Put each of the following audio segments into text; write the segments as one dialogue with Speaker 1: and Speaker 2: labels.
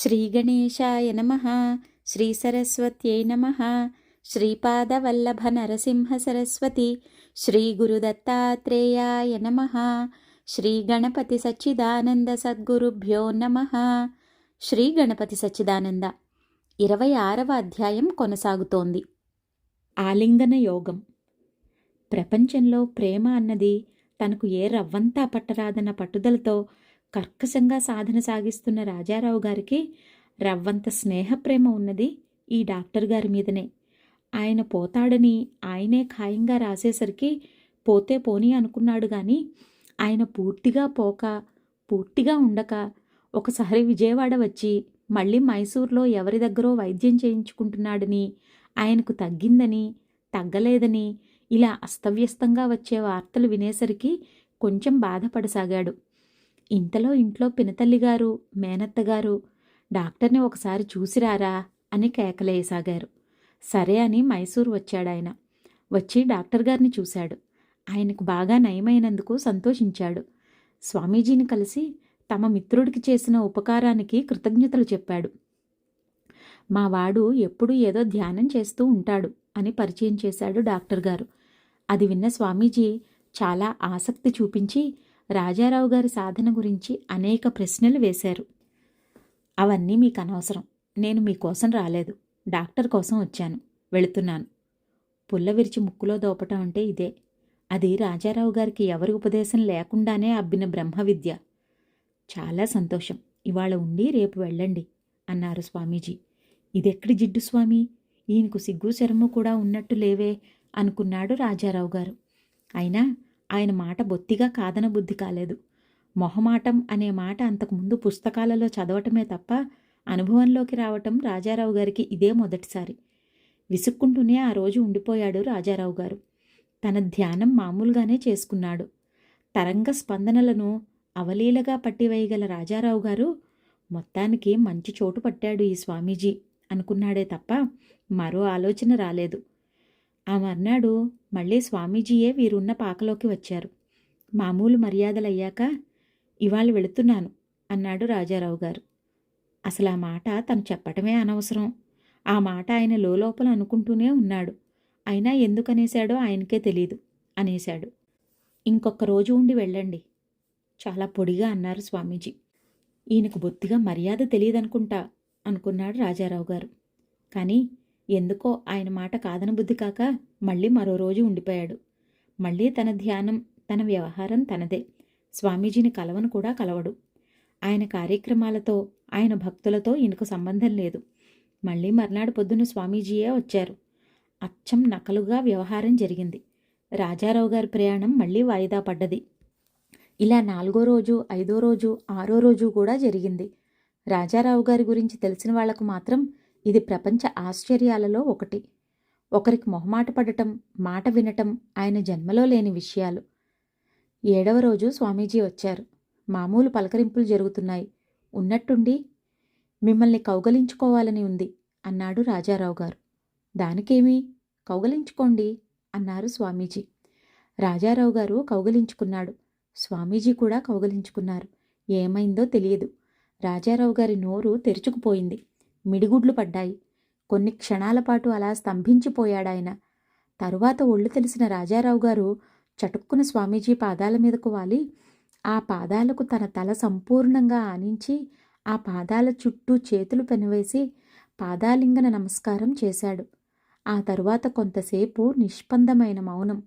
Speaker 1: శ్రీగణేశాయ నమః. శ్రీసరస్వత్యై నమః. శ్రీపాదవల్లభ నరసింహ సరస్వతి. శ్రీగురుదత్తాత్రేయాయ నమః. శ్రీగణపతి సచ్చిదానంద సద్గురుభ్యో నమః. శ్రీ గణపతి సచ్చిదానంద 26వ అధ్యాయం కొనసాగుతోంది. ఆలింగన యోగం. ప్రపంచంలో ప్రేమ అన్నది తనకు ఏ రవ్వంతా పట్టరాదన్న పట్టుదలతో కర్కశంగా సాధన సాగిస్తున్న రాజారావు గారికి రవ్వంత స్నేహప్రేమ ఉన్నది ఈ డాక్టర్ గారి మీదనే. ఆయన పోతాడని ఆయనే ఖాయంగా రాసేసరికి పోతే పోనీ అనుకున్నాడు గాని ఆయన పూర్తిగా పోక పూర్తిగా ఉండక ఒకసారి విజయవాడ వచ్చి మళ్ళీ మైసూర్లో ఎవరి దగ్గరో వైద్యం చేయించుకుంటున్నాడని, ఆయనకు తగ్గిందని తగ్గలేదని ఇలా అస్తవ్యస్తంగా వచ్చే వార్తలు వినేసరికి కొంచెం బాధపడసాగాడు. ఇంతలో ఇంట్లో పినతల్లిగారు మేనత్తగారు డాక్టర్ని ఒకసారి చూసిరారా అని కేకలేయసాగారు. సరే అని మైసూరు వచ్చాడాయన. వచ్చి డాక్టర్ గారిని చూశాడు. ఆయనకు బాగా నయమైనందుకు సంతోషించాడు. స్వామీజీని కలిసి తమ మిత్రుడికి చేసిన ఉపకారానికి కృతజ్ఞతలు చెప్పాడు. మా వాడు ఎప్పుడూ ఏదో ధ్యానం చేస్తూ ఉంటాడు అని పరిచయం చేశాడు డాక్టర్ గారు. అది విన్న స్వామీజీ చాలా ఆసక్తి చూపించి రాజారావు గారి సాధన గురించి అనేక ప్రశ్నలు వేశారు. అవన్నీ మీకు అనవసరం. నేను మీకోసం రాలేదు, డాక్టర్ కోసం వచ్చాను, వెళుతున్నాను. పుల్ల విరిచి ముక్కులో దోపటం అంటే ఇదే. అది రాజారావు గారికి ఎవరి ఉపదేశం లేకుండానే అబ్బిన బ్రహ్మ విద్య. చాలా సంతోషం, ఇవాళ ఉండి రేపు వెళ్ళండి అన్నారు స్వామీజీ. ఇదెక్కడి జిడ్డు స్వామి, ఈయనకు సిగ్గు శరము కూడా ఉన్నట్టు లేవే అనుకున్నాడు రాజారావు గారు. అయినా ఆయన మాట బొత్తిగా కాదన బుద్ధి కాలేదు. మొహమాటం అనే మాట అంతకుముందు పుస్తకాలలో చదవటమే తప్ప అనుభవంలోకి రావటం రాజారావు గారికి ఇదే మొదటిసారి. విసుక్కుంటూనే ఆ రోజు ఉండిపోయాడు రాజారావు గారు. తన ధ్యానం మామూలుగానే చేసుకున్నాడు. తరంగ స్పందనలను అవలీలగా పట్టివేయగల రాజారావు గారు మొత్తానికి మంచి చోటు పట్టాడు ఈ స్వామీజీ అనుకున్నాడే తప్ప మరో ఆలోచన రాలేదు. ఆ మర్నాడు మళ్ళీ స్వామీజీయే వీరున్న పాకలోకి వచ్చారు. మామూలు మర్యాదలయ్యాక ఇవాళ వెళుతున్నాను అన్నాడు రాజారావు గారు. అసలు ఆ మాట తను చెప్పటమే అనవసరం. ఆ మాట ఆయన లోపల అనుకుంటూనే ఉన్నాడు. అయినా ఎందుకనేశాడో ఆయనకే తెలీదు. అనేశాడు. ఇంకొక రోజు ఉండి వెళ్ళండి చాలా పొడిగా అన్నారు స్వామీజీ. ఈయనకు బొత్తిగా మర్యాద తెలియదనుకుంటా అనుకున్నాడు రాజారావు గారు. కానీ ఎందుకో ఆయన మాట కాదనబుద్ధి కాక మళ్ళీ మరో రోజు ఉండిపోయాడు. మళ్ళీ తన ధ్యానం తన వ్యవహారం తనదే. స్వామీజీని కలవను కూడా కలవడు. ఆయన కార్యక్రమాలతో ఆయన భక్తులతో ఈయనకు సంబంధం లేదు. మళ్ళీ మర్నాడు పొద్దున స్వామీజీయే వచ్చారు. అచ్చం నకలుగా వ్యవహారం జరిగింది. రాజారావు గారి ప్రయాణం మళ్ళీ వాయిదా పడ్డది. ఇలా 4వ రోజు 5వ రోజు 6వ రోజు కూడా జరిగింది. రాజారావు గారి గురించి తెలిసిన వాళ్లకు మాత్రం ఇది ప్రపంచ ఆశ్చర్యాలలో ఒకటి. ఒకరికి మొహమాట పడటం, మాట వినటం ఆయన జన్మలో లేని విషయాలు. 7వ రోజు స్వామీజీ వచ్చారు. మామూలు పలకరింపులు జరుగుతున్నాయి. ఉన్నట్టుండి మిమ్మల్ని కౌగలించుకోవాలని ఉంది అన్నాడు రాజారావు గారు. దానికేమీ, కౌగలించుకోండి అన్నారు స్వామీజీ. రాజారావు గారు కౌగలించుకున్నాడు. స్వామీజీ కూడా కౌగలించుకున్నారు. ఏమైందో తెలియదు. రాజారావు గారి నోరు తెరుచుకుపోయింది. మిడిగుడ్లు పడ్డాయి. కొన్ని క్షణాల పాటు అలా స్తంభించిపోయాడాయన. తరువాత ఒళ్ళు తెలిసిన రాజారావు గారు చటుక్కున స్వామీజీ పాదాల మీదకు వాలి ఆ పాదాలకు తన తల సంపూర్ణంగా ఆనించి ఆ పాదాల చుట్టూ చేతులు పెనవేసి పాదాలింగన నమస్కారం చేశాడు. ఆ తరువాత కొంతసేపు నిష్పందమైన మౌనం.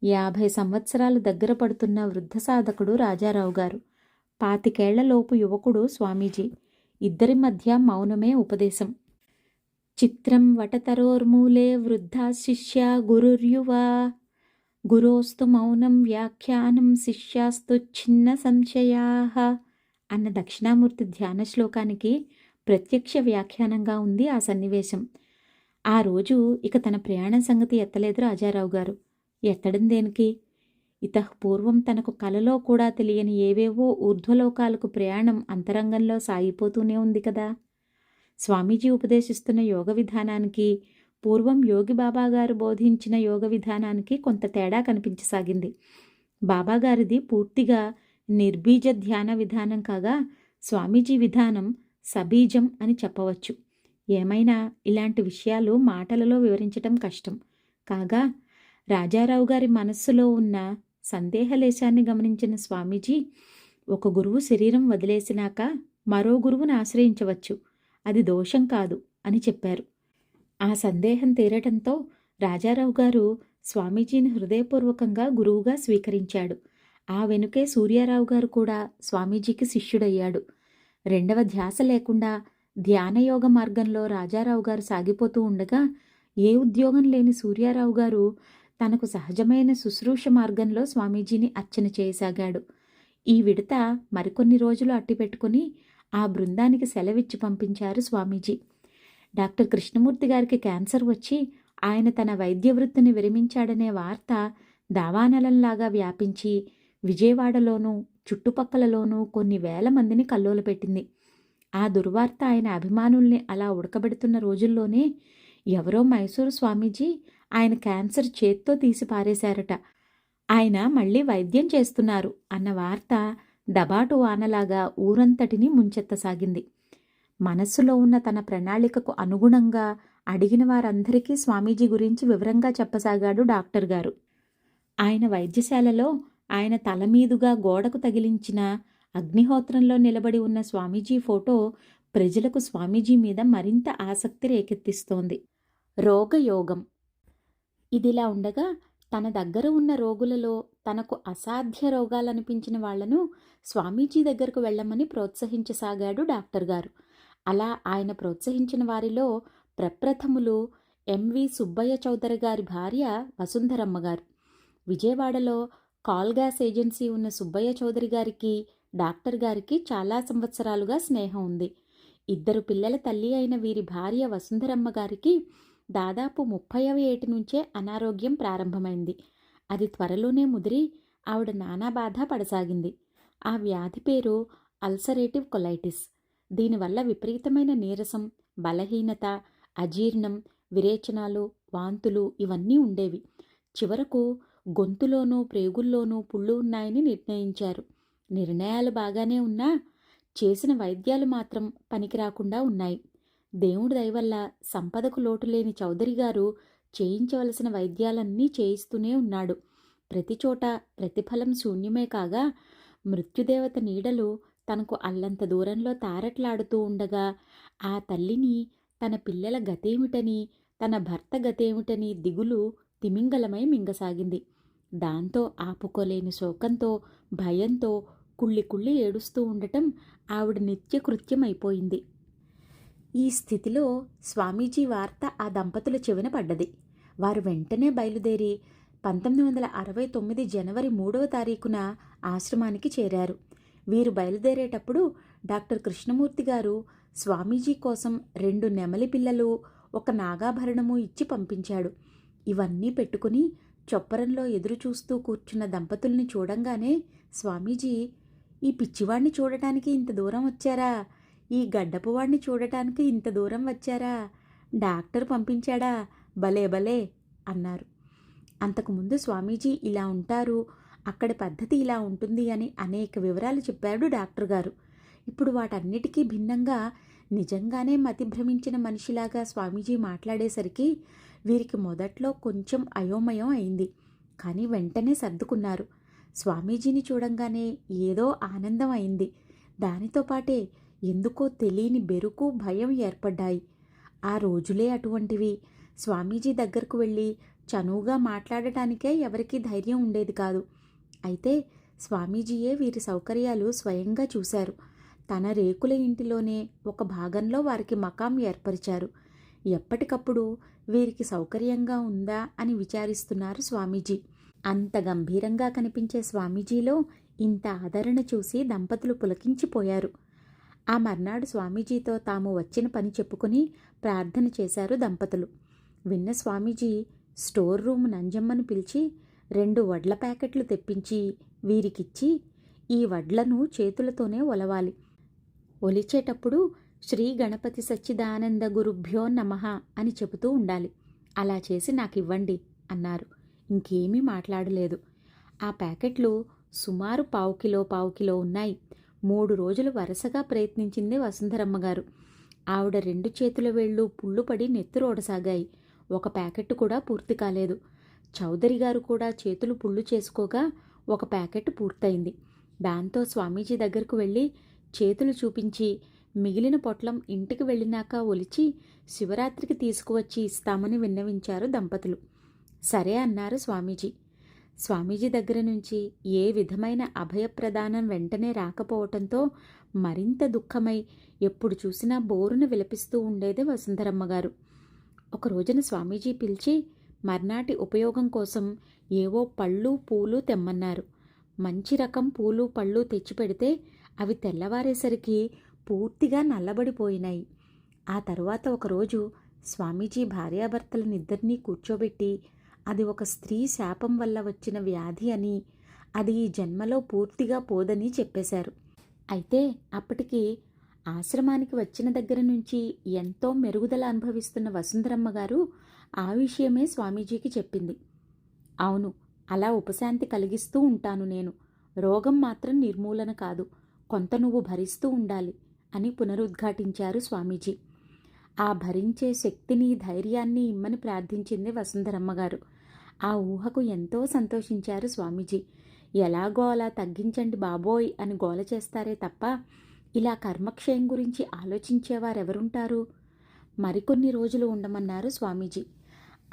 Speaker 1: 50 సంవత్సరాలు దగ్గర పడుతున్న వృద్ధ సాధకుడు రాజారావు గారు, 25 ఏళ్లలోపు యువకుడు స్వామీజీ. ఇద్దరి మధ్య మౌనమే ఉపదేశం. చిత్రం వటతరోర్మూలే వృద్ధా శిష్య గురుర్యువా గురోస్తు మౌనం వ్యాఖ్యానం శిష్యాస్తు చిన్న సంశయాః అన్న దక్షిణామూర్తి ధ్యాన శ్లోకానికి ప్రత్యక్ష వ్యాఖ్యానంగా ఉంది ఆ సన్నివేశం. ఆ రోజు ఇక తన ప్రయాణం సంగతి ఎత్తలేదు రాజారావు గారు. ఎత్తడం దేనికి? ఇతఃపూర్వం తనకు కలలో కూడా తెలియని ఏవేవో ఊర్ధ్వలోకాలకు ప్రయాణం అంతరంగంలో సాగిపోతూనే ఉంది కదా. స్వామీజీ ఉపదేశిస్తున్న యోగ విధానానికి, పూర్వం యోగి బాబాగారు బోధించిన యోగ విధానానికి కొంత తేడా కనిపించసాగింది. బాబాగారిది పూర్తిగా నిర్బీజ ధ్యాన విధానం కాగా స్వామీజీ విధానం సబీజం అని చెప్పవచ్చు. ఏమైనా ఇలాంటి విషయాలు మాటలలో వివరించటం కష్టం. కాగా రాజారావు గారి మనస్సులో ఉన్న సందేహలేశాన్ని గమనించిన స్వామీజీ, ఒక గురువు శరీరం వదిలేసినాక మరో గురువును ఆశ్రయించవచ్చు, అది దోషం కాదు అని చెప్పారు. ఆ సందేహం తీరటంతో రాజారావు గారు స్వామీజీని హృదయపూర్వకంగా గురువుగా స్వీకరించాడు. ఆ వెనుకే సూర్యారావు గారు కూడా స్వామీజీకి శిష్యుడయ్యాడు. రెండవ ధ్యాస లేకుండా ధ్యానయోగ మార్గంలో రాజారావు గారు సాగిపోతూ ఉండగా, ఏ ఉద్యోగం లేని సూర్యారావు గారు తనకు సహజమైన శుశ్రూష మార్గంలో స్వామీజీని అర్చన చేయసాగాడు. ఈ విడత మరికొన్ని రోజులు అట్టిపెట్టుకుని ఆ బృందానికి సెలవిచ్చి పంపించారు స్వామీజీ. డాక్టర్ కృష్ణమూర్తి గారికి క్యాన్సర్ వచ్చి ఆయన తన వైద్య వృత్తిని విరమించాడనే వార్త దావానలంలాగా వ్యాపించి విజయవాడలోనూ చుట్టుపక్కలలోనూ కొన్ని వేల మందిని కల్లోలపెట్టింది. ఆ దుర్వార్త ఆయన అభిమానుల్ని అలా ఉడకబెడుతున్న రోజుల్లోనే ఎవరో మైసూరు స్వామీజీ ఆయన క్యాన్సర్ చేత్తో తీసి పారేశారట. ఆయన మళ్ళీ వైద్యం చేస్తున్నారు అన్న వార్త దబాటు వానలాగా ఊరంతటినీ ముంచెత్తసాగింది. మనస్సులో ఉన్న తన ప్రణాళికకు అనుగుణంగా అడిగిన వారందరికీ స్వామీజీ గురించి వివరంగా చెప్పసాగాడు డాక్టర్ గారు. ఆయన వైద్యశాలలో ఆయన తలమీదుగా గోడకు తగిలించిన అగ్నిహోత్రంలో నిలబడి ఉన్న స్వామీజీ ఫోటో ప్రజలకు స్వామీజీ మీద మరింత ఆసక్తి రేకెత్తిస్తోంది. రోగయోగం. ఇదిలా ఉండగా తన దగ్గర ఉన్న రోగులలో తనకు అసాధ్య రోగాలనిపించిన వాళ్లను స్వామీజీ దగ్గరకు వెళ్ళమని ప్రోత్సహించసాగాడు డాక్టర్ గారు. అలా ఆయన ప్రోత్సహించిన వారిలో ప్రప్రథములు ఎంవి సుబ్బయ్య చౌదరి గారి భార్య వసుంధరమ్మ గారు. విజయవాడలో కాల్ గ్యాస్ ఏజెన్సీ ఉన్న సుబ్బయ్య చౌదరి గారికి డాక్టర్ గారికి చాలా సంవత్సరాలుగా స్నేహం ఉంది. 2 పిల్లల తల్లి అయిన వీరి భార్య వసుంధరమ్మ గారికి దాదాపు 30వ ఏటి నుంచే అనారోగ్యం ప్రారంభమైంది. అది త్వరలోనే ముదిరి ఆవిడ నానా బాధ పడసాగింది. ఆ వ్యాధి పేరు అల్సరేటివ్ కొలైటిస్. దీనివల్ల విపరీతమైన నీరసం, బలహీనత, అజీర్ణం, విరేచనాలు, వాంతులు ఇవన్నీ ఉండేవి. చివరకు గొంతులోనూ ప్రేగుల్లోనూ పుళ్ళు ఉన్నాయని నిర్ణయించారు. నిర్ణయాలు బాగానే ఉన్నా చేసిన వైద్యాలు మాత్రం పనికిరాకుండా ఉన్నాయి. దేవుడి దయవల్ల సంపదకు లోటు లేని చౌదరి గారు చేయించవలసిన వైద్యాలన్నీ చేయిస్తూనే ఉన్నాడు. ప్రతిచోట ప్రతిఫలం శూన్యమే కాగా మృత్యుదేవత నీడలు తనకు అల్లంత దూరంలో తారట్లాడుతూ ఉండగా ఆ తల్లిని తన పిల్లల గతేమిటని, తన భర్త గతేమిటని దిగులు తిమింగలమై మింగసాగింది. దాంతో ఆపుకోలేని శోకంతో, భయంతో కుళ్ళి కుళ్ళి ఏడుస్తూ ఉండటం ఆవిడ నిత్యకృత్యమైపోయింది. ఈ స్థితిలో స్వామీజీ వార్త ఆ దంపతుల చెవిన పడ్డది. వారు వెంటనే బయలుదేరి 1969 జనవరి 3వ తారీఖున ఆశ్రమానికి చేరారు. వీరు బయలుదేరేటప్పుడు డాక్టర్ కృష్ణమూర్తి గారు స్వామీజీ కోసం 2 నెమలి పిల్లలు, 1 నాగాభరణము ఇచ్చి పంపించాడు. ఇవన్నీ పెట్టుకుని చొప్పరంలో ఎదురు చూస్తూ కూర్చున్న దంపతుల్ని చూడంగానే స్వామీజీ, ఈ పిచ్చివాణ్ణి చూడటానికి ఇంత దూరం వచ్చారా? ఈ గడ్డపువాణ్ణి చూడటానికి ఇంత దూరం వచ్చారా? డాక్టర్ పంపించాడా? భలే భలే అన్నారు. అంతకుముందు స్వామీజీ ఇలా ఉంటారు, అక్కడి పద్ధతి ఇలా ఉంటుంది అని అనేక వివరాలు చెప్పాడు డాక్టర్ గారు. ఇప్పుడు వాటన్నిటికీ భిన్నంగా నిజంగానే మతి భ్రమించిన మనిషిలాగా స్వామీజీ మాట్లాడేసరికి వీరికి మొదట్లో కొంచెం అయోమయం అయింది. కానీ వెంటనే సర్దుకున్నారు. స్వామీజీని చూడంగానే ఏదో ఆనందం అయింది. దానితో పాటే ఎందుకో తెలియని బెరుకు, భయం ఏర్పడ్డాయి. ఆ రోజులే అటువంటివి. స్వామీజీ దగ్గరకు వెళ్ళి చనువుగా మాట్లాడటానికే ఎవరికీ ధైర్యం ఉండేది కాదు. అయితే స్వామీజీయే వీరి సౌకర్యాలు స్వయంగా చూశారు. తన రేకుల ఇంటిలోనే ఒక భాగంలో వారికి మకాం ఏర్పరిచారు. ఎప్పటికప్పుడు వీరికి సౌకర్యంగా ఉందా అని విచారిస్తున్నారు స్వామీజీ. అంత గంభీరంగా కనిపించే స్వామీజీలో ఇంత ఆదరణ చూసి దంపతులు పులకించిపోయారు. ఆ మర్నాడు స్వామీజీతో తాము వచ్చిన పని చెప్పుకుని ప్రార్థన చేశారు దంపతులు. విన్న స్వామీజీ స్టోర్ రూమ్ నంజమ్మను పిలిచి 2 వడ్ల ప్యాకెట్లు తెప్పించి వీరికిచ్చి, ఈ వడ్లను చేతులతోనే ఒలవాలి. ఒలిచేటప్పుడు శ్రీ గణపతి సచ్చిదానంద గురుభ్యో నమః అని చెబుతూ ఉండాలి. అలా చేసి నాకివ్వండి అన్నారు. ఇంకేమీ మాట్లాడలేదు. ఆ ప్యాకెట్లు సుమారు 1/4 కిలో ఉన్నాయి. 3 రోజులు వరుసగా ప్రయత్నించింది వసుంధరమ్మ గారు. ఆవిడ 2 చేతుల వేళ్ళు పుళ్ళుపడి నెత్తురోడసాగాయి. ఒక ప్యాకెట్ కూడా పూర్తి కాలేదు. చౌదరి గారు కూడా చేతులు పుళ్ళు చేసుకోగా ఒక ప్యాకెట్ పూర్తయింది. దాంతో స్వామీజీ దగ్గరకు వెళ్ళి చేతులు చూపించి మిగిలిన పొట్లం ఇంటికి వెళ్ళినాక ఒలిచి శివరాత్రికి తీసుకువచ్చి ఇస్తామని విన్నవించారు దంపతులు. సరే అన్నారు స్వామీజీ. స్వామీజీ దగ్గర నుంచి ఏ విధమైన అభయప్రదానం వెంటనే రాకపోవటంతో మరింత దుఃఖమై ఎప్పుడు చూసినా బోరున విలపిస్తూ ఉండేది వసుంధరమ్మ గారు. ఒక రోజున స్వామీజీ పిలిచి మర్నాటి ఉపయోగం కోసం ఏవో పళ్ళు పూలు తెమ్మన్నారు. మంచి రకం పూలు పళ్ళు తెచ్చిపెడితే అవి తెల్లవారేసరికి పూర్తిగా నల్లబడిపోయినాయి. ఆ తరువాత ఒకరోజు స్వామీజీ భార్యాభర్తలనిద్దరినీ కూర్చోబెట్టి అది ఒక స్త్రీ శాపం వల్ల వచ్చిన వ్యాధి అని, అది ఈ జన్మలో పూర్తిగా పోదని చెప్పేశారు. అయితే అప్పటికి ఆశ్రమానికి వచ్చిన దగ్గర నుంచి ఎంతో మెరుగుదల అనుభవిస్తున్న వసుంధరమ్మ గారు ఆ విషయమే స్వామీజీకి చెప్పింది. అవును, అలా ఉపశాంతి కలిగిస్తూ ఉంటాను నేను. రోగం మాత్రం నిర్మూలన కాదు, కొంత నువ్వు భరిస్తూ ఉండాలి అని పునరుద్ఘాటించారు స్వామీజీ. ఆ భరించే శక్తిని ధైర్యాన్ని ఇమ్మని ప్రార్థించింది వసుంధరమ్మ గారు. ఆ ఊహకు ఎంతో సంతోషించారు స్వామీజీ. ఎలాగో అలా తగ్గించండి బాబోయ్ అని గోల చేస్తారే తప్ప ఇలా కర్మక్షయం గురించి ఆలోచించేవారెవరుంటారు? మరికొన్ని రోజులు ఉండమన్నారు స్వామీజీ.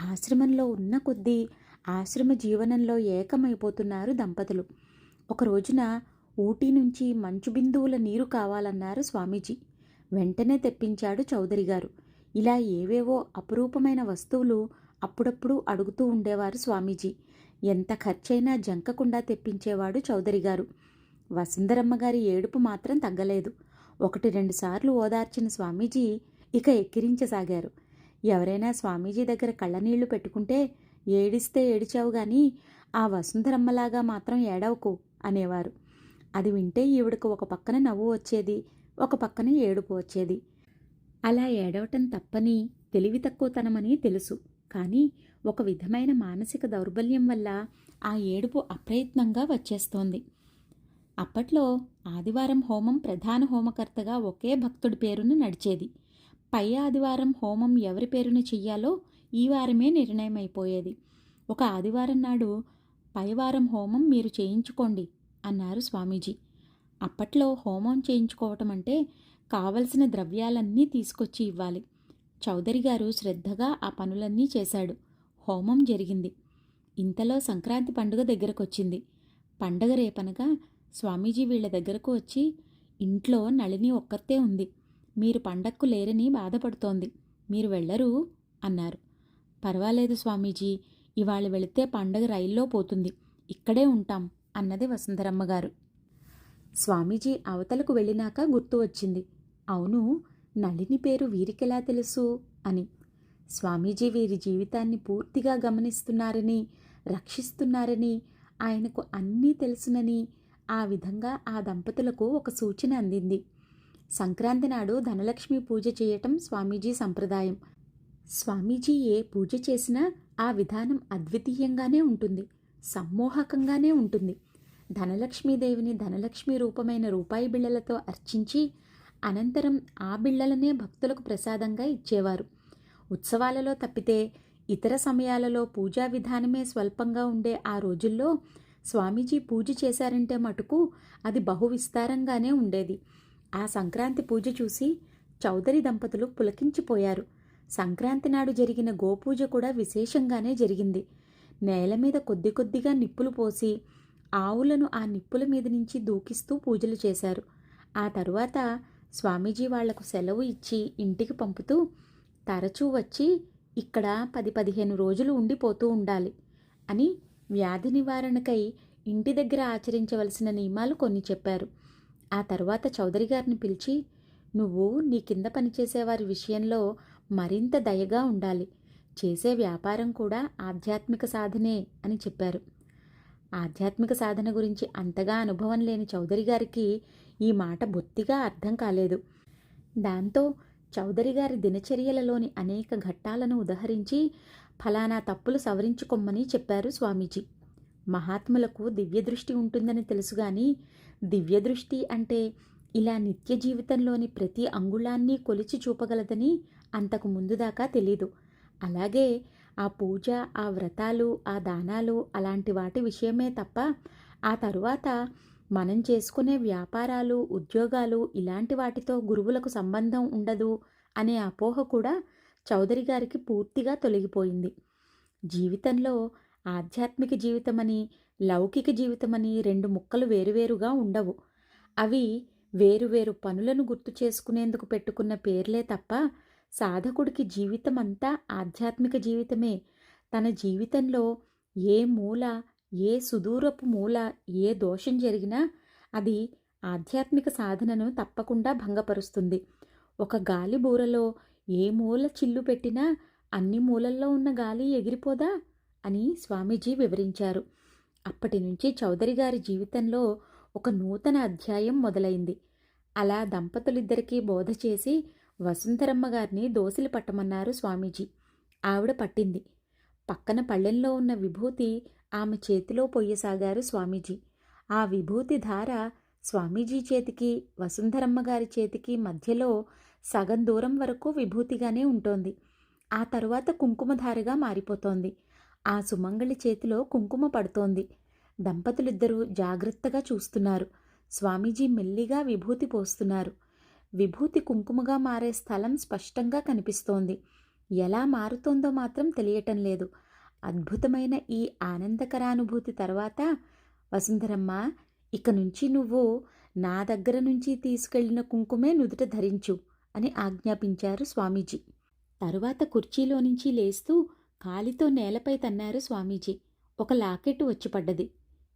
Speaker 1: ఆశ్రమంలో ఉన్న కొద్దీ ఆశ్రమ జీవనంలో ఏకమైపోతున్నారు దంపతులు. ఒక రోజున ఊటీ నుంచి మంచు బిందువుల నీరు కావాలన్నారు స్వామీజీ. వెంటనే తెప్పించాడు చౌదరి గారు. ఇలా ఏవేవో అపురూపమైన వస్తువులు అప్పుడప్పుడు అడుగుతూ ఉండేవారు స్వామీజీ. ఎంత ఖర్చైనా జంకకుండా తెప్పించేవాడు చౌదరి గారు. వసుంధరమ్మ గారి ఏడుపు మాత్రం తగ్గలేదు. 1-2 సార్లు ఓదార్చిన స్వామీజీ ఇక ఎక్కిరించసాగారు. ఎవరైనా స్వామీజీ దగ్గర కళ్ళనీళ్లు పెట్టుకుంటే ఏడిస్తే ఏడిచావు గాని ఆ వసుంధరమ్మలాగా మాత్రం ఏడవకు అనేవారు. అది వింటే ఈవిడకు ఒక పక్కన నవ్వు వచ్చేది, ఒక పక్కన ఏడుపు వచ్చేది. అలా ఏడవటం తప్పని, తెలివి తక్కువతనమని తెలుసు. కానీ ఒక విధమైన మానసిక దౌర్బల్యం వల్ల ఆ ఏడుపు అప్రయత్నంగా వచ్చేస్తోంది. అప్పట్లో ఆదివారం హోమం ప్రధాన హోమకర్తగా ఒకే భక్తుడి పేరున నడిచేది. పై ఆదివారం హోమం ఎవరి పేరున చెయ్యాలో ఈ వారమే నిర్ణయమైపోయేది. ఒక ఆదివారం నాడు పైవారం హోమం మీరు చేయించుకోండి అన్నారు స్వామీజీ. అప్పట్లో హోమం చేయించుకోవటం అంటే కావలసిన ద్రవ్యాలన్నీ తీసుకొచ్చి ఇవ్వాలి. చౌదరి గారు శ్రద్ధగా ఆ పనులన్నీ చేశాడు. హోమం జరిగింది. ఇంతలో సంక్రాంతి పండుగ దగ్గరకొచ్చింది. పండగ రేపనగా స్వామీజీ వీళ్ల దగ్గరకు వచ్చి, ఇంట్లో నళిని ఒక్కతే ఉంది, మీరు పండక్కు లేరని బాధపడుతోంది, మీరు వెళ్ళరు అన్నారు. పర్వాలేదు స్వామీజీ, ఇవాళ వెళితే పండగ రైల్లో పోతుంది, ఇక్కడే ఉంటాం అన్నది వసుంధరమ్మ గారు. స్వామీజీ అవతలకు వెళ్ళినాక గుర్తు వచ్చింది. అవును, నళిని పేరు వీరికెలా తెలుసు అని. స్వామీజీ వీరి జీవితాన్ని పూర్తిగా గమనిస్తున్నారని, రక్షిస్తున్నారని, ఆయనకు అన్నీ తెలుసునని ఆ విధంగా ఆ దంపతులకు ఒక సూచన అందింది. సంక్రాంతి నాడు ధనలక్ష్మి పూజ చేయటం స్వామీజీ సంప్రదాయం. స్వామీజీ ఏ పూజ చేసినా ఆ విధానం అద్వితీయంగానే ఉంటుంది, సమ్మోహకంగానే ఉంటుంది. ధనలక్ష్మీదేవిని ధనలక్ష్మి రూపమైన రూపాయి బిళ్ళలతో అర్చించి అనంతరం ఆ బిళ్ళలనే భక్తులకు ప్రసాదంగా ఇచ్చేవారు. ఉత్సవాలలో తప్పితే ఇతర సమయాలలో పూజా విధానమే స్వల్పంగా ఉండే ఆ రోజుల్లో స్వామీజీ పూజ చేశారంటే మటుకు అది బహు విస్తారంగానే ఉండేది. ఆ సంక్రాంతి పూజ చూసి చౌదరి దంపతులు పులకించిపోయారు. సంక్రాంతి నాడు జరిగిన గోపూజ కూడా విశేషంగానే జరిగింది. నేల మీద కొద్ది కొద్దిగా నిప్పులు పోసి ఆవులను ఆ నిప్పుల మీద నుంచి దూకిస్తూ పూజలు చేశారు. ఆ తరువాత స్వామీజీ వాళ్లకు సెలవు ఇచ్చి ఇంటికి పంపుతూ, తరచూ వచ్చి ఇక్కడ 10-15 రోజులు ఉండిపోతూ ఉండాలి అని వ్యాధి నివారణకై ఇంటి దగ్గర ఆచరించవలసిన నియమాలు కొన్ని చెప్పారు. ఆ తరువాత చౌదరి గారిని పిలిచి, నువ్వు నీ కింద పనిచేసేవారి విషయంలో మరింత దయగా ఉండాలి, చేసే వ్యాపారం కూడా ఆధ్యాత్మిక సాధనే అని చెప్పారు. ఆధ్యాత్మిక సాధన గురించి అంతగా అనుభవం లేని చౌదరి గారికి ఈ మాట బొత్తిగా అర్థం కాలేదు. దాంతో చౌదరి గారి దినచర్యలలోని అనేక ఘట్టాలను ఉదహరించి ఫలానా తప్పులు సవరించుకొమ్మని చెప్పారు స్వామీజీ. మహాత్ములకు దివ్యదృష్టి ఉంటుందని తెలుసు గాని దివ్యదృష్టి అంటే ఇలా నిత్య జీవితంలోని ప్రతి అంగుళాన్ని కొలిచి చూపగలదని అంతకు ముందు దాకా తెలీదు. అలాగే ఆ పూజ, ఆ వ్రతాలు, ఆ దానాలు అలాంటి వాటి విషయమే తప్ప ఆ తరువాత మనం చేసుకునే వ్యాపారాలు, ఉద్యోగాలు ఇలాంటి వాటితో గురువులకు సంబంధం ఉండదు అనే అపోహ కూడా చౌదరి గారికి పూర్తిగా తొలగిపోయింది. జీవితంలో ఆధ్యాత్మిక జీవితమని, లౌకిక జీవితమని రెండు ముక్కలు వేరువేరుగా ఉండవు. అవి వేరువేరు పనులను గుర్తు చేసుకునేందుకు పెట్టుకున్న పేర్లే తప్ప సాధకుడికి జీవితమంతా ఆధ్యాత్మిక జీవితమే. తన జీవితంలో ఏ మూల, ఏ సుదూరపు మూల, ఏ దోషం జరిగినా అది ఆధ్యాత్మిక సాధనను తప్పకుండా భంగపరుస్తుంది. ఒక గాలి బూరలో ఏ మూల చిల్లు పెట్టినా అన్ని మూలల్లో ఉన్న గాలి ఎగిరిపోదా అని స్వామీజీ వివరించారు. అప్పటి నుంచి చౌదరి గారి జీవితంలో ఒక నూతన అధ్యాయం మొదలైంది. అలా దంపతులిద్దరికీ బోధ చేసి వసుంధరమ్మ గారిని దోసిలి పట్టమన్నారు స్వామీజీ. ఆవిడ పట్టింది. పక్కన పళ్ళెంలో ఉన్న విభూతి ఆమె చేతిలో పొయ్యసాగారు స్వామీజీ. ఆ విభూతి ధార స్వామీజీ చేతికి, వసుంధరమ్మ గారి చేతికి మధ్యలో సగం దూరం వరకు విభూతిగానే ఉంటోంది. ఆ తరువాత కుంకుమధారగా మారిపోతోంది. ఆ సుమంగళి చేతిలో కుంకుమ పడుతోంది. దంపతులిద్దరూ జాగ్రత్తగా చూస్తున్నారు. స్వామీజీ మెల్లిగా విభూతి పోస్తున్నారు. విభూతి కుంకుమగా మారే స్థలం స్పష్టంగా కనిపిస్తోంది. ఎలా మారుతోందో మాత్రం తెలియటం లేదు. అద్భుతమైన ఈ ఆనందకరానుభూతి తర్వాత, వసుంధరమ్మ, ఇక నుంచి నువ్వు నా దగ్గర నుంచి తీసుకెళ్లిన కుంకుమే నుదుట ధరించు అని ఆజ్ఞాపించారు స్వామీజీ. తరువాత కుర్చీలో నుంచి లేస్తూ కాలితో నేలపై తన్నారు స్వామీజీ. ఒక లాకెట్టు వచ్చి పడ్డది.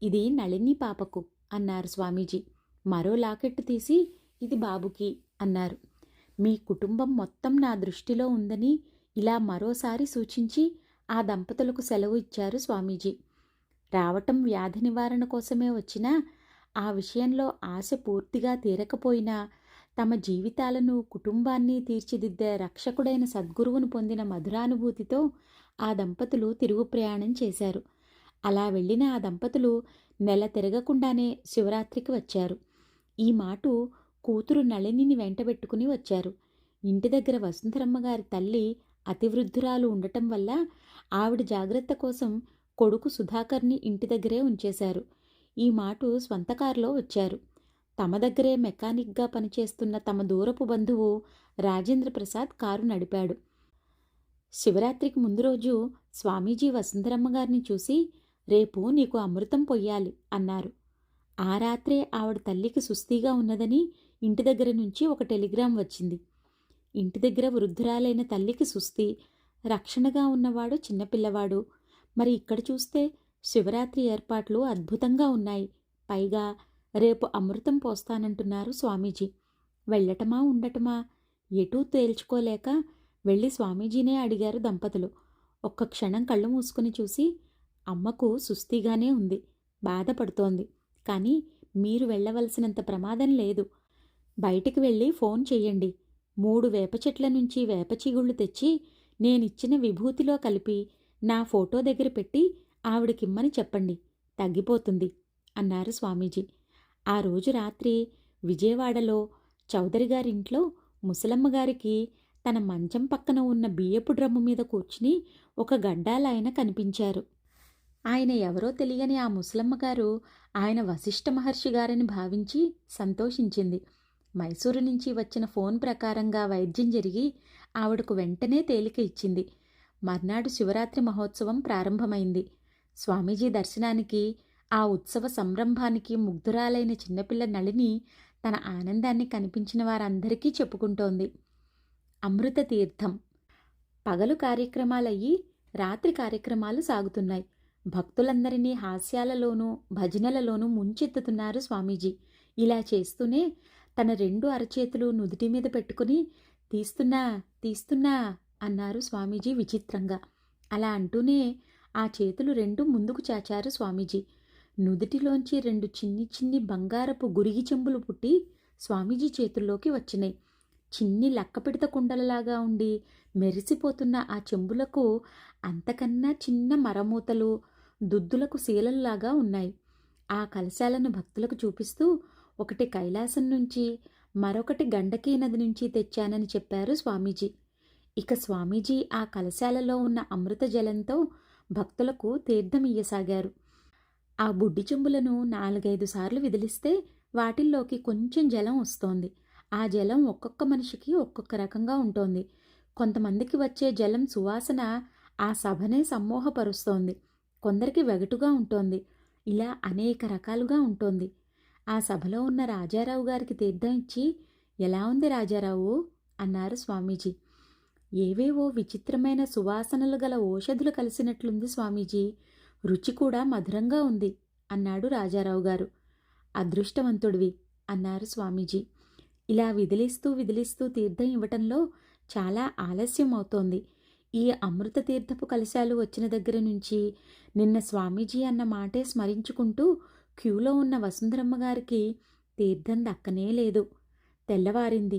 Speaker 1: ఇది నళిని పాపకు అన్నారు స్వామీజీ. మరో లాకెట్టు తీసి ఇది బాబుకి అన్నారు. మీ కుటుంబం మొత్తం నా దృష్టిలో ఉందని ఇలా మరోసారి సూచించి ఆ దంపతులకు సెలవు ఇచ్చారు స్వామీజీ. రావటం వ్యాధి నివారణ కోసమే వచ్చినా ఆ విషయంలో ఆశ పూర్తిగా తీరకపోయినా తమ జీవితాలను, కుటుంబాన్ని తీర్చిదిద్దే రక్షకుడైన సద్గురువును పొందిన మధురానుభూతితో ఆ దంపతులు తిరుగు ప్రయాణం చేశారు. అలా వెళ్ళిన ఆ దంపతులు నెల తిరగకుండానే శివరాత్రికి వచ్చారు. ఈ మాటు కూతురు నళినిని వెంటబెట్టుకుని వచ్చారు. ఇంటి దగ్గర వసుంధరమ్మ గారి తల్లి అతివృద్ధురాలు ఉండటం వల్ల ఆవిడ జాగ్రత్త కోసం కొడుకు సుధాకర్ని ఇంటి దగ్గరే ఉంచేశారు. ఈ మాటు స్వంత కారులో వచ్చారు. తమ దగ్గరే మెకానిక్గా పనిచేస్తున్న తమ దూరపు బంధువు రాజేంద్ర ప్రసాద్ కారు నడిపాడు. శివరాత్రికి ముందు రోజు స్వామీజీ వసుంధరమ్మ గారిని చూసి, రేపు నీకు అమృతం పొయ్యాలి అన్నారు. ఆ రాత్రే ఆవిడ తల్లికి సుస్థిగా ఉన్నదని ఇంటి దగ్గర నుంచి ఒక టెలిగ్రామ్ వచ్చింది. ఇంటి దగ్గర వృద్ధురాలైన తల్లికి సుస్థి, రక్షణగా ఉన్నవాడు చిన్నపిల్లవాడు. మరి ఇక్కడ చూస్తే శివరాత్రి ఏర్పాట్లు అద్భుతంగా ఉన్నాయి. పైగా రేపు అమృతం పోస్తానంటున్నారు స్వామీజీ. వెళ్ళటమా ఉండటమా ఎటూ తేల్చుకోలేక వెళ్ళి స్వామీజీనే అడిగారు దంపతులు. ఒక్క క్షణం కళ్ళు మూసుకుని చూసి, అమ్మకు సుస్థిగానే ఉంది, బాధపడుతోంది. కానీ మీరు వెళ్ళవలసినంత ప్రమాదం లేదు. బయటికి వెళ్ళి ఫోన్ చెయ్యండి. 3 వేప చెట్ల నుంచి వేప చిగుళ్ళు తెచ్చి నేనిచ్చిన విభూతిలో కలిపి నా ఫోటో దగ్గర పెట్టి ఆవిడకిమ్మని చెప్పండి, తగ్గిపోతుంది అన్నారు స్వామీజీ. ఆ రోజు రాత్రి విజయవాడలో చౌదరి గారింట్లో ముసలమ్మగారికి తన మంచం పక్కన ఉన్న బియ్యపు డ్రమ్ము మీద కూర్చుని ఒక గడ్డాలాయన కనిపించారు. ఆయన ఎవరో తెలియని ఆ ముసలమ్మగారు ఆయన వశిష్ఠ మహర్షి గారని భావించి సంతోషించింది. మైసూరు నుంచి వచ్చిన ఫోన్ ప్రకారంగా వైద్యం జరిగి ఆవిడకు వెంటనే తేలిక ఇచ్చింది. మర్నాడు శివరాత్రి మహోత్సవం ప్రారంభమైంది. స్వామీజీ దర్శనానికి, ఆ ఉత్సవ సంరంభానికి ముగ్ధురాలైన చిన్నపిల్ల నళిని తన ఆనందాన్ని కనిపించిన వారందరికీ చెప్పుకుంటోంది. అమృత తీర్థం. పగలు కార్యక్రమాలయ్యి రాత్రి కార్యక్రమాలు సాగుతున్నాయి. భక్తులందరినీ హాస్యాలలోనూ భజనలలోనూ ముంచెత్తుతున్నారు స్వామీజీ. ఇలా చేస్తూనే తన 2 అరచేతులు నుదుటి మీద పెట్టుకుని తీస్తున్నా తీస్తున్నా అన్నారు స్వామీజీ విచిత్రంగా. అలా అంటూనే ఆ చేతులు 2 ముందుకు చాచారు స్వామీజీ. నుదుటిలోంచి 2 చిన్ని చిన్ని బంగారపు గురిగి చెంబులు పుట్టి స్వామీజీ చేతుల్లోకి వచ్చినాయి. చిన్ని లక్కపిడత కుండలలాగా ఉండి మెరిసిపోతున్న ఆ చెంబులకు అంతకన్నా చిన్న మరమూతలు, దుద్దులకు శీలల్లాగా ఉన్నాయి. ఆ కలశాలను భక్తులకు చూపిస్తూ ఒకటి కైలాసం నుంచి, మరొకటి గండకీ నది నుంచి తెచ్చానని చెప్పారు స్వామీజీ. ఇక స్వామీజీ ఆ కలశాలలో ఉన్న అమృత జలంతో భక్తులకు తీర్థమియ్యసాగారు. ఆ బుడ్డి చెంబులను 4-5 సార్లు విదిలిస్తే వాటిల్లోకి కొంచెం జలం వస్తోంది. ఆ జలం ఒక్కొక్క మనిషికి ఒక్కొక్క రకంగా ఉంటోంది. కొంతమందికి వచ్చే జలం సువాసన ఆ సభనే సమ్మోహపరుస్తోంది. కొందరికి వెగటుగా ఉంటోంది. ఇలా అనేక రకాలుగా ఉంటోంది. ఆ సభలో ఉన్న రాజారావు గారికి తీర్థం ఇచ్చి, ఎలా ఉంది రాజారావు అన్నారు స్వామీజీ. ఏవేవో విచిత్రమైన సువాసనలు గల ఓషధులు కలిసినట్లుంది స్వామీజీ. రుచి కూడా మధురంగా ఉంది అన్నాడు రాజారావు గారు. అదృష్టవంతుడివి అన్నారు స్వామీజీ. ఇలా విదిలిస్తూ తీర్థం ఇవ్వటంలో చాలా ఆలస్యం అవుతోంది. ఈ అమృత తీర్థపు కలశాలు వచ్చిన దగ్గర నుంచి నిన్న స్వామీజీ అన్న మాటే స్మరించుకుంటూ క్యూలో ఉన్న వసుంధరమ్మ గారికి తీర్థం దక్కనే లేదు. తెల్లవారింది.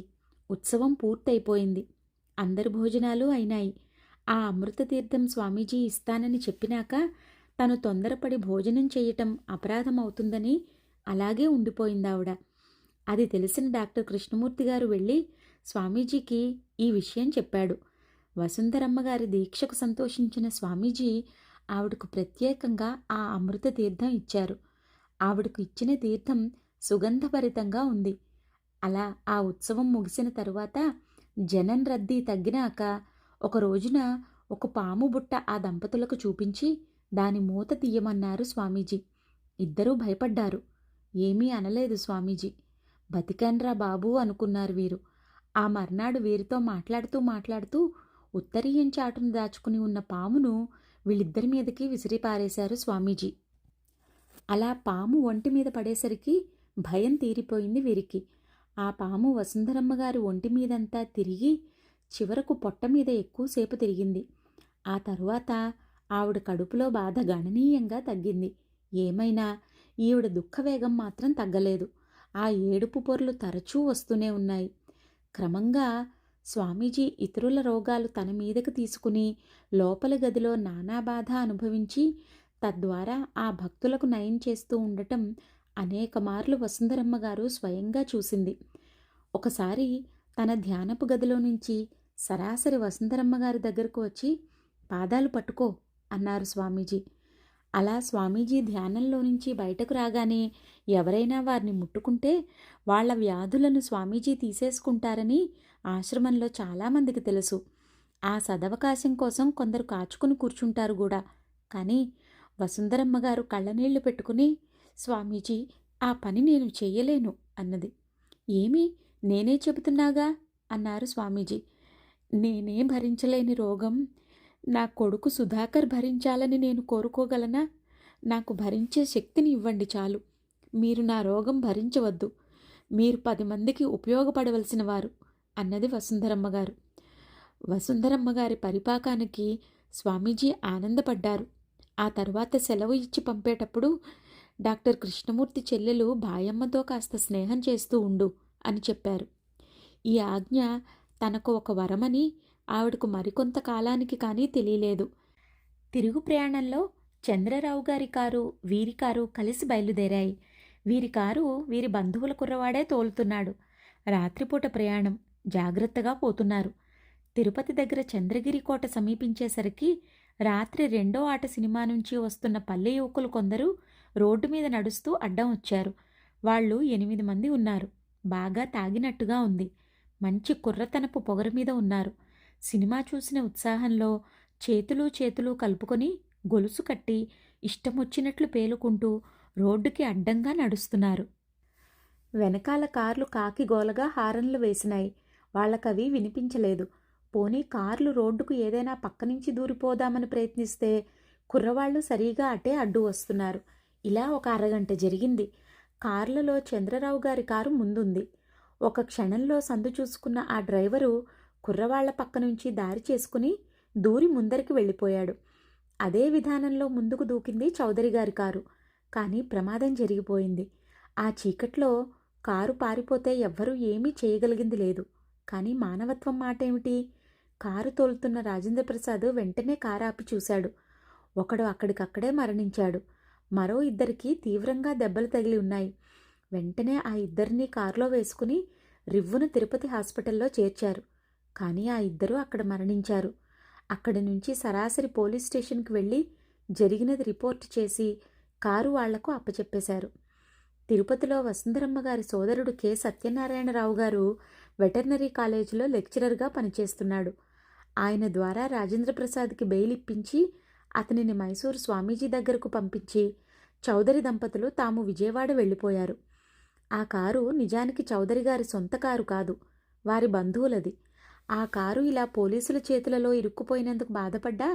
Speaker 1: ఉత్సవం పూర్తయిపోయింది. అందరి భోజనాలు అయినాయి. ఆ అమృత తీర్థం స్వామీజీ ఇస్తానని చెప్పినాక తను తొందరపడి భోజనం చేయటం అపరాధమవుతుందని అలాగే ఉండిపోయిందావిడ. అది తెలిసిన డాక్టర్ కృష్ణమూర్తి గారు వెళ్ళి స్వామీజీకి ఈ విషయం చెప్పాడు. వసుంధరమ్మ గారి దీక్షకు సంతోషించిన స్వామీజీ ఆవిడకు ప్రత్యేకంగా ఆ అమృత తీర్థం ఇచ్చారు. ఆవిడకు ఇచ్చిన తీర్థం సుగంధభరితంగా ఉంది. అలా ఆ ఉత్సవం ముగిసిన తరువాత జనం రద్దీ తగ్గినాక ఒక రోజున ఒక పాము బుట్ట ఆ దంపతులకు చూపించి దాని మూత తీయమన్నారు స్వామీజీ. ఇద్దరూ భయపడ్డారు. ఏమీ అనలేదు స్వామీజీ. బతికాన్రా బాబూ అనుకున్నారు వీరు. ఆ మర్నాడు వీరితో మాట్లాడుతూ ఉత్తరీయం చాటును దాచుకుని ఉన్న పామును వీళ్ళిద్దరి మీదకి విసిరిపారేశారు స్వామీజీ. అలా పాము ఒంటి మీద పడేసరికి భయం తీరిపోయింది వీరికి. ఆ పాము వసుంధరమ్మ గారి ఒంటి మీదంతా తిరిగి చివరకు పొట్ట మీద ఎక్కువసేపు తిరిగింది. ఆ తరువాత ఆవిడ కడుపులో బాధ గణనీయంగా తగ్గింది. ఏమైనా ఈవిడ దుఃఖవేగం మాత్రం తగ్గలేదు. ఆ ఏడుపు పొరలు తరచూ వస్తూనే ఉన్నాయి. క్రమంగా స్వామీజీ ఇతరుల రోగాలు తన మీదకు తీసుకుని లోపల గదిలో నానా బాధ అనుభవించి తద్వారా ఆ భక్తులకు నయం చేస్తూ ఉండటం అనేక మార్లు వసుంధరమ్మ గారు స్వయంగా చూసింది. ఒకసారి తన ధ్యానపు గదిలో నుంచి సరాసరి వసుంధరమ్మ గారి దగ్గరకు వచ్చి పాదాలు పట్టుకో అన్నారు స్వామీజీ. అలా స్వామీజీ ధ్యానంలో నుంచి బయటకు రాగానే ఎవరైనా వారిని ముట్టుకుంటే వాళ్ల వ్యాధులను స్వామీజీ తీసేసుకుంటారని ఆశ్రమంలో చాలామందికి తెలుసు. ఆ సదవకాశం కోసం కొందరు కాచుకుని కూర్చుంటారు కూడా. కానీ వసుంధరమ్మ గారు కళ్ళనీళ్లు పెట్టుకుని, స్వామీజీ, ఆ పని నేను చెయ్యలేను అన్నది. ఏమీ, నేనే చెబుతున్నాగా అన్నారు స్వామీజీ. నేనే భరించలేని రోగం నా కొడుకు సుధాకర్ భరించాలని నేను కోరుకోగలనా? నాకు భరించే శక్తిని ఇవ్వండి చాలు. మీరు నా రోగం భరించవద్దు. మీరు 10 మందికి ఉపయోగపడవలసిన వారు అన్నది వసుంధరమ్మ గారు. వసుంధరమ్మ గారి పరిపాకానికి స్వామీజీ ఆనందపడ్డారు. ఆ తర్వాత సెలవు ఇచ్చి పంపేటప్పుడు డాక్టర్ కృష్ణమూర్తి చెల్లెలు బాయమ్మతో కాస్త స్నేహం చేస్తూ ఉండు అని చెప్పారు. ఈ ఆజ్ఞ తనకు ఒక వరమని ఆవిడకు మరికొంత కాలానికి కానీ తెలియలేదు. తిరుగు ప్రయాణంలో చంద్రరావు గారి కారు, వీరి కారు కలిసి బయలుదేరాయి. వీరి కారు వీరి బంధువుల కుర్రవాడే తోలుతున్నాడు. రాత్రిపూట ప్రయాణం. జాగ్రత్తగా పోతున్నారు. తిరుపతి దగ్గర చంద్రగిరి కోట సమీపించేసరికి రాత్రి 2వ ఆట సినిమా నుంచి వస్తున్న పల్లె యువకులు కొందరు రోడ్డు మీద నడుస్తూ అడ్డం వచ్చారు. వాళ్ళు 8 మంది ఉన్నారు. బాగా తాగినట్టుగా ఉంది. మంచి కుర్రతనపు పొగరు మీద ఉన్నారు. సినిమా చూసిన ఉత్సాహంలో చేతులు కలుపుకొని గొలుసు కట్టి ఇష్టమొచ్చినట్లు పేలుకుంటూ రోడ్డుకి అడ్డంగా నడుస్తున్నారు. వెనకాల కార్లు కాకి గోలగా హారన్లు వేసినాయి. వాళ్ళకవి వినిపించలేదు. పోనీ కార్లు రోడ్డుకు ఏదైనా పక్క నుంచి దూరిపోదామని ప్రయత్నిస్తే కుర్రవాళ్లు సరిగా అటే అడ్డు వస్తున్నారు. ఇలా ఒక అరగంట జరిగింది. కార్లలో చంద్రరావు గారి కారు ముందుంది. ఒక క్షణంలో సందు చూసుకున్న ఆ డ్రైవరు కుర్రవాళ్ల పక్క నుంచి దారి చేసుకుని దూరి ముందరికి వెళ్ళిపోయాడు. అదే విధానంలో ముందుకు దూకింది చౌదరి గారి కారు. కానీ ప్రమాదం జరిగిపోయింది. ఆ చీకట్లో కారు పారిపోతే ఎవ్వరూ ఏమీ చేయగలిగింది లేదు. కానీ మానవత్వం మాటేమిటి? కారు తోలుతున్న రాజేంద్రప్రసాద్ వెంటనే కారు ఆపి చూశాడు. ఒకడు అక్కడికక్కడే మరణించాడు. మరో ఇద్దరికి తీవ్రంగా దెబ్బలు తగిలి ఉన్నాయి. వెంటనే ఆ ఇద్దరినీ కారులో వేసుకుని రివ్వున తిరుపతి హాస్పిటల్లో చేర్చారు. కానీ ఆ ఇద్దరూ అక్కడ మరణించారు. అక్కడి నుంచి సరాసరి పోలీస్ స్టేషన్కి వెళ్ళి జరిగినది రిపోర్ట్ చేసి కారు వాళ్లకు అప్పచెప్పేశారు. తిరుపతిలో వసుంధరమ్మ గారి సోదరుడు కె సత్యనారాయణరావు గారు వెటర్నరీ కాలేజీలో లెక్చరర్గా పనిచేస్తున్నాడు. ఆయన ద్వారా రాజేంద్ర ప్రసాద్కి బెయిల్ ఇప్పించి అతనిని మైసూరు స్వామీజీ దగ్గరకు పంపించి చౌదరి దంపతులు తాము విజయవాడ వెళ్ళిపోయారు. ఆ కారు నిజానికి చౌదరి గారి సొంత కారు కాదు, వారి బంధువులది. ఆ కారు ఇలా పోలీసుల చేతులలో ఇరుక్కుపోయినందుకు బాధపడ్డా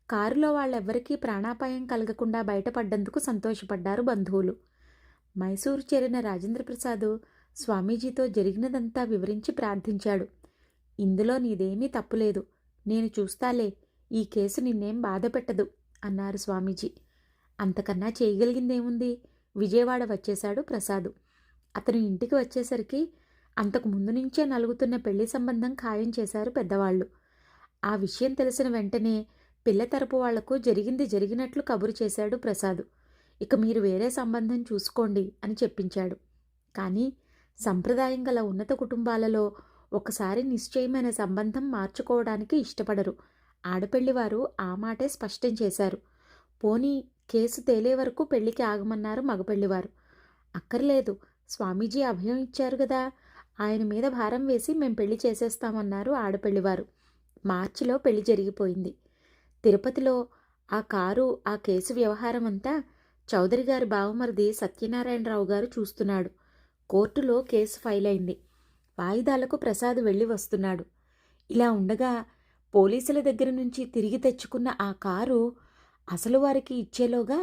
Speaker 1: కారులో వాళ్ళెవ్వరికీ ప్రాణాపాయం కలగకుండా బయటపడ్డందుకు సంతోషపడ్డారు బంధువులు. మైసూరు చేరిన రాజేంద్ర ప్రసాద్ స్వామీజీతో జరిగినదంతా వివరించి ప్రార్థించాడు. ఇందులో నీదేమీ తప్పులేదు, నేను చూస్తాలే, ఈ కేసు నిన్నేం బాధపెట్టదు అన్నారు స్వామీజీ. అంతకన్నా చేయగలిగిందేముంది? విజయవాడ వచ్చేశాడు ప్రసాదు. అతను ఇంటికి వచ్చేసరికి అంతకు ముందు నుంచే నలుగుతున్న పెళ్లి సంబంధం ఖాయం చేశారు పెద్దవాళ్ళు. ఆ విషయం తెలిసిన వెంటనే పిల్ల తరపు వాళ్లకు జరిగింది జరిగినట్లు కబురు చేశాడు ప్రసాదు. ఇక మీరు వేరే సంబంధం చూసుకోండి అని చెప్పించాడు. కానీ సంప్రదాయం గల ఉన్నత కుటుంబాలలో ఒకసారి నిశ్చయమైన సంబంధం మార్చుకోవడానికి ఇష్టపడరు. ఆడపెళ్లివారు ఆ మాటే స్పష్టం చేశారు. పోనీ కేసు తేలే వరకు పెళ్లికి ఆగమన్నారు మగపెళ్లివారు. అక్కర్లేదు, స్వామీజీ అభయం ఇచ్చారు గదా, ఆయన మీద భారం వేసి మేం పెళ్లి చేసేస్తామన్నారు ఆడపెళ్లివారు. మార్చిలో పెళ్లి జరిగిపోయింది. తిరుపతిలో ఆ కారు, ఆ కేసు వ్యవహారం అంతా చౌదరి గారి బావమరిది సత్యనారాయణరావు గారు చూస్తున్నాడు. కోర్టులో కేసు ఫైల్ అయింది. వాయిదాలకు ప్రసాద్ వెళ్ళి వస్తున్నాడు. ఇలా ఉండగా పోలీసుల దగ్గర నుంచి తిరిగి తెచ్చుకున్న ఆ కారు అసలు వారికి ఇచ్చేలోగా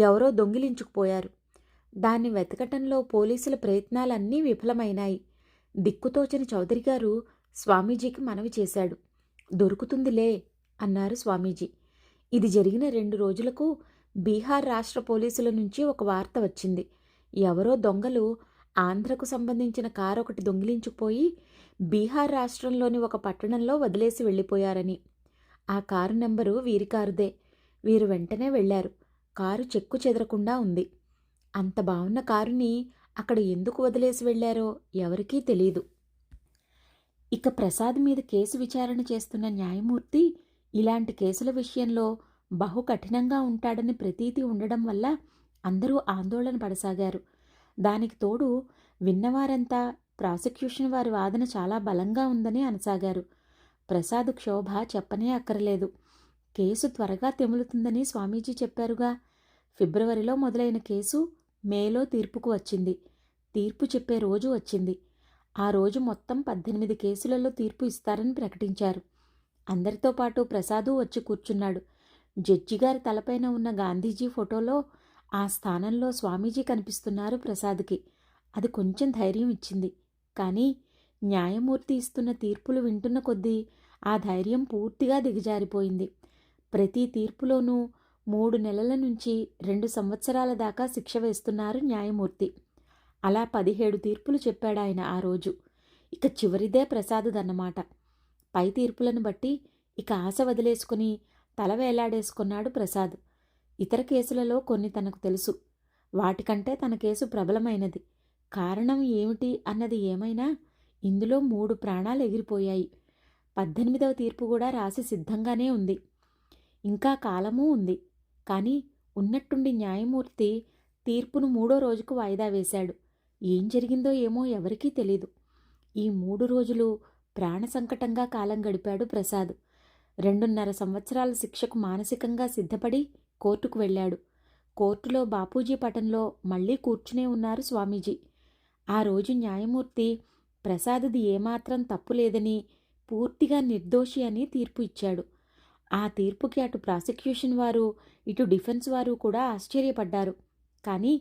Speaker 1: ఎవరో దొంగిలించుకుపోయారు. దాన్ని వెతకటంలో పోలీసుల ప్రయత్నాలన్నీ విఫలమైనాయి. దిక్కుతోచని చౌదరి గారు స్వామీజీకి మనవి చేశాడు. దొరుకుతుందిలే అన్నారు స్వామీజీ. ఇది జరిగిన 2 రోజులకు బీహార్ రాష్ట్ర పోలీసుల నుంచి ఒక వార్త వచ్చింది. ఎవరో దొంగలు ఆంధ్రకు సంబంధించిన కారు ఒకటి దొంగిలించుకుపోయి బీహార్ రాష్ట్రంలోని ఒక పట్టణంలో వదిలేసి వెళ్ళిపోయారని. ఆ కారు నెంబరు వీరి కారుదే. వీరు వెంటనే వెళ్లారు. కారు చెక్కు చెదరకుండా ఉంది. అంత బాగున్న కారుని అక్కడ ఎందుకు వదిలేసి వెళ్లారో ఎవరికీ తెలీదు. ఇక ప్రసాద్ మీద కేసు విచారణ చేస్తున్న న్యాయమూర్తి ఇలాంటి కేసుల విషయంలో బహు కఠినంగా ఉంటాడని ప్రతీతి ఉండడం వల్ల అందరూ ఆందోళన పడసాగారు. దానికి తోడు విన్నవారంతా ప్రాసిక్యూషన్ వారి వాదన చాలా బలంగా ఉందని అనసాగారు. ప్రసాద్ క్షోభ చెప్పనే అక్కరలేదు. కేసు త్వరగా తెములుతుందని స్వామీజీ చెప్పారుగా. ఫిబ్రవరిలో మొదలైన కేసు మేలో తీర్పుకు వచ్చింది. తీర్పు చెప్పే రోజు వచ్చింది. ఆ రోజు మొత్తం 18 కేసులలో తీర్పు ఇస్తారని ప్రకటించారు. అందరితో పాటు ప్రసాదు వచ్చి కూర్చున్నాడు. జడ్జిగారి తలపైన ఉన్న గాంధీజీ ఫోటోలో ఆ స్థానంలో స్వామీజీ కనిపిస్తున్నారు ప్రసాద్కి. అది కొంచెం ధైర్యం ఇచ్చింది. కానీ న్యాయమూర్తి ఇస్తున్న తీర్పులు వింటున్న కొద్దీ ఆ ధైర్యం పూర్తిగా దిగజారిపోయింది. ప్రతి తీర్పులోనూ 3 నెలల నుంచి 2 సంవత్సరాల దాకా శిక్ష వేస్తున్నారు న్యాయమూర్తి. అలా 17 తీర్పులు చెప్పాడాయన ఆ రోజు. ఇక చివరిదే ప్రసాదుదన్నమాట. పై తీర్పులను బట్టి ఇక ఆశ వదిలేసుకుని తల వేలాడేసుకున్నాడు ప్రసాద్. ఇతర కేసులలో కొన్ని తనకు తెలుసు. వాటికంటే తన కేసు ప్రబలమైనది. కారణం ఏమిటి అన్నది ఏమైనా ఇందులో 3 ప్రాణాలు ఎగిరిపోయాయి. 18వ తీర్పు కూడా రాసి సిద్ధంగానే ఉంది. ఇంకా కాలమూ ఉంది. కానీ ఉన్నట్టుండి న్యాయమూర్తి తీర్పును 3వ రోజుకు వాయిదా వేశాడు. ఏం జరిగిందో ఏమో ఎవరికీ తెలీదు. ఈ 3 రోజులు ప్రాణ సంకటంగా కాలం గడిపాడు ప్రసాద్. 2.5 సంవత్సరాల శిక్షకు మానసికంగా సిద్ధపడి కోర్టుకు వెళ్ళాడు. కోర్టులో బాపూజీ పటంలో మళ్లీ కూర్చునే ఉన్నారు స్వామీజీ. ఆ రోజు న్యాయమూర్తి ప్రసాద్ది ఏమాత్రం తప్పు లేదని, పూర్తిగా నిర్దోషి అని తీర్పు ఇచ్చాడు. ఆ తీర్పుకి అటు ప్రాసిక్యూషన్ వారు, ఇటు డిఫెన్స్ వారు కూడా ఆశ్చర్యపడ్డారు. కానీ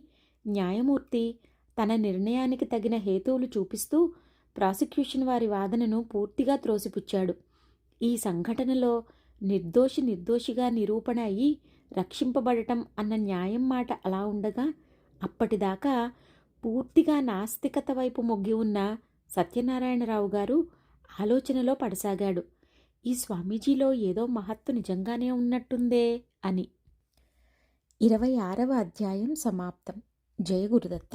Speaker 1: న్యాయమూర్తి తన నిర్ణయానికి తగిన హేతువులు చూపిస్తూ ప్రాసిక్యూషన్ వారి వాదనను పూర్తిగా త్రోసిపుచ్చాడు. ఈ సంఘటనలో నిర్దోషిగా నిరూపణ అయ్యి రక్షింపబడటం అన్న న్యాయం మాట అలా ఉండగా, అప్పటిదాకా పూర్తిగా నాస్తికత వైపు మొగ్గి ఉన్న సత్యనారాయణరావు గారు ఆలోచనలో పడసాగాడు. ఈ స్వామీజీలో ఏదో మహత్తు నిజంగానే ఉన్నట్టుందే అని. 26వ అధ్యాయం సమాప్తం. జయ గురుదత్త.